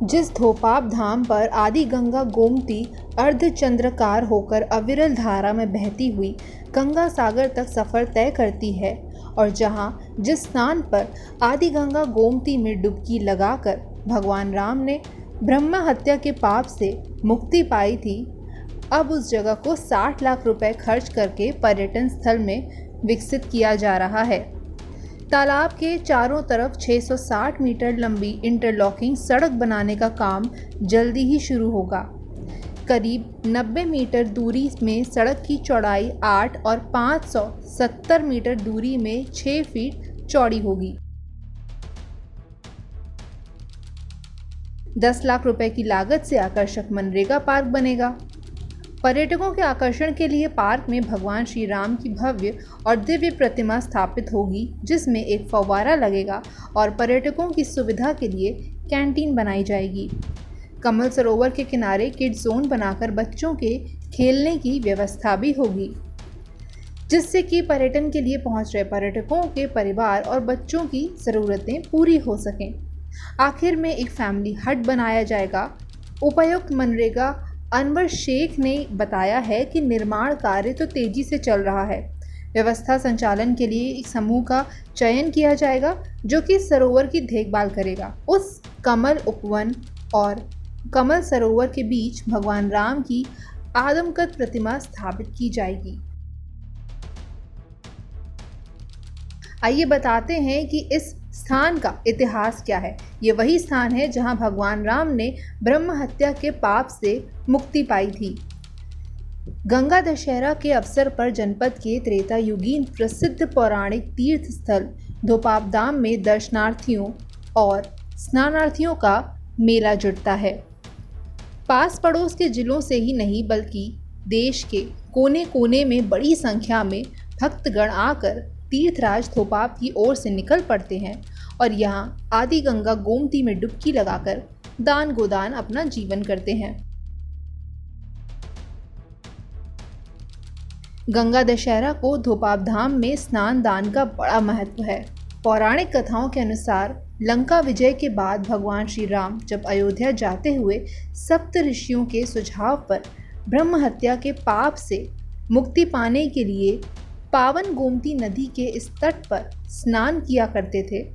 जिस धोपाप धाम पर आदि गंगा गोमती अर्धचंद्राकार होकर अविरल धारा में बहती हुई गंगा सागर तक सफ़र तय करती है, और जहाँ जिस स्नान पर आदि गंगा गोमती में डुबकी लगाकर भगवान राम ने ब्रह्म हत्या के पाप से मुक्ति पाई थी, अब उस जगह को 60 लाख रुपए खर्च करके पर्यटन स्थल में विकसित किया जा रहा है। तालाब के चारों तरफ 660 मीटर लंबी इंटरलॉकिंग सड़क बनाने का काम जल्दी ही शुरू होगा। करीब 90 मीटर दूरी में सड़क की चौड़ाई 8 और 570 मीटर दूरी में 6 फीट चौड़ी होगी। 10 लाख रुपए की लागत से आकर्षक मनरेगा पार्क बनेगा। पर्यटकों के आकर्षण के लिए पार्क में भगवान श्री राम की भव्य और दिव्य प्रतिमा स्थापित होगी, जिसमें एक फव्वारा लगेगा और पर्यटकों की सुविधा के लिए कैंटीन बनाई जाएगी। कमल सरोवर के किनारे किड्स जोन बनाकर बच्चों के खेलने की व्यवस्था भी होगी, जिससे कि पर्यटन के लिए पहुंच रहे पर्यटकों के परिवार और बच्चों की ज़रूरतें पूरी हो सकें। आखिर में एक फैमिली हट बनाया जाएगा। उपायुक्त मनरेगा अनवर शेख ने बताया है कि निर्माण कार्य तो तेज़ी से चल रहा है। व्यवस्था संचालन के लिए एक समूह का चयन किया जाएगा, जो कि सरोवर की देखभाल करेगा। उस कमल उपवन और कमल सरोवर के बीच भगवान राम की आदमकद प्रतिमा स्थापित की जाएगी। आइए बताते हैं कि इस स्थान का इतिहास क्या है। ये वही स्थान है जहां भगवान राम ने ब्रह्म हत्या के पाप से मुक्ति पाई थी। गंगा दशहरा के अवसर पर जनपद के त्रेता युगीन प्रसिद्ध पौराणिक तीर्थ स्थल धोपाप धाम में दर्शनार्थियों और स्नानार्थियों का मेला जुटता है। पास पड़ोस के जिलों से ही नहीं बल्कि देश के कोने कोने में बड़ी संख्या में भक्तगण आकर तीर्थराज धोपाप की ओर से निकल पड़ते हैं और यहाँ आदि गंगा गोमती में डुबकी लगाकर दान गोदान अपना जीवन करते हैं। गंगा दशहरा को धोपाप धाम में स्नान दान का बड़ा महत्व है। पौराणिक कथाओं के अनुसार लंका विजय के बाद भगवान श्री राम जब अयोध्या जाते हुए सप्त ऋषियों के सुझाव पर ब्रह्म हत्या के पाप से मुक्ति पाने के लिए पावन गोमती नदी के इस तट पर स्नान किया करते थे।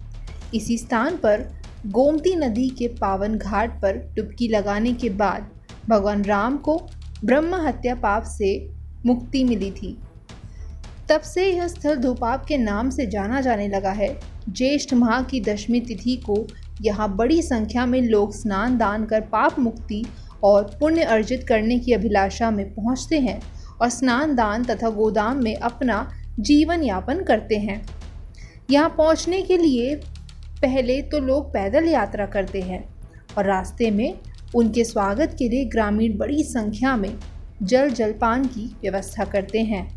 इसी स्थान पर गोमती नदी के पावन घाट पर डुबकी लगाने के बाद भगवान राम को ब्रह्म हत्या पाप से मुक्ति मिली थी। तब से यह स्थल धोपाप के नाम से जाना जाने लगा है। ज्येष्ठ माह की दशमी तिथि को यहाँ बड़ी संख्या में लोग स्नान दान कर पाप मुक्ति और पुण्य अर्जित करने की अभिलाषा में पहुँचते हैं और स्नान दान तथा गोदाम में अपना जीवन यापन करते हैं। यहाँ पहुँचने के लिए पहले तो लोग पैदल यात्रा करते हैं और रास्ते में उनके स्वागत के लिए ग्रामीण बड़ी संख्या में जलपान की व्यवस्था करते हैं।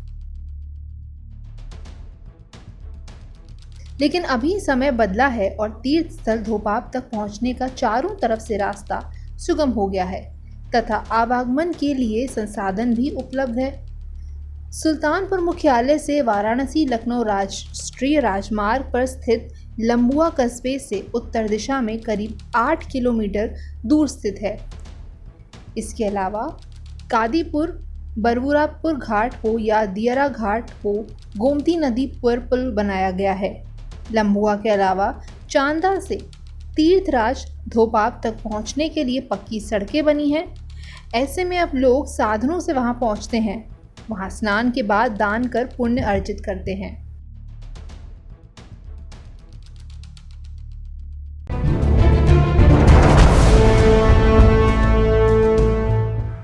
लेकिन अभी समय बदला है और तीर्थ स्थल धोपाप तक पहुँचने का चारों तरफ से रास्ता सुगम हो गया है तथा आवागमन के लिए संसाधन भी उपलब्ध है। सुल्तानपुर मुख्यालय से वाराणसी लखनऊ राष्ट्रीय राजमार्ग पर स्थित लंबुआ कस्बे से उत्तर दिशा में करीब 8 किलोमीटर दूर स्थित है। इसके अलावा कादीपुर बरबुरापुर घाट हो या दियरा घाट हो, गोमती नदी पर पुल बनाया गया है। लंबुआ के अलावा चांदा से तीर्थराज धोपाप तक पहुंचने के लिए पक्की सड़कें बनी हैं। ऐसे में अब लोग साधनों से वहां पहुंचते हैं, वहां स्नान के बाद दान कर पुण्य अर्जित करते हैं।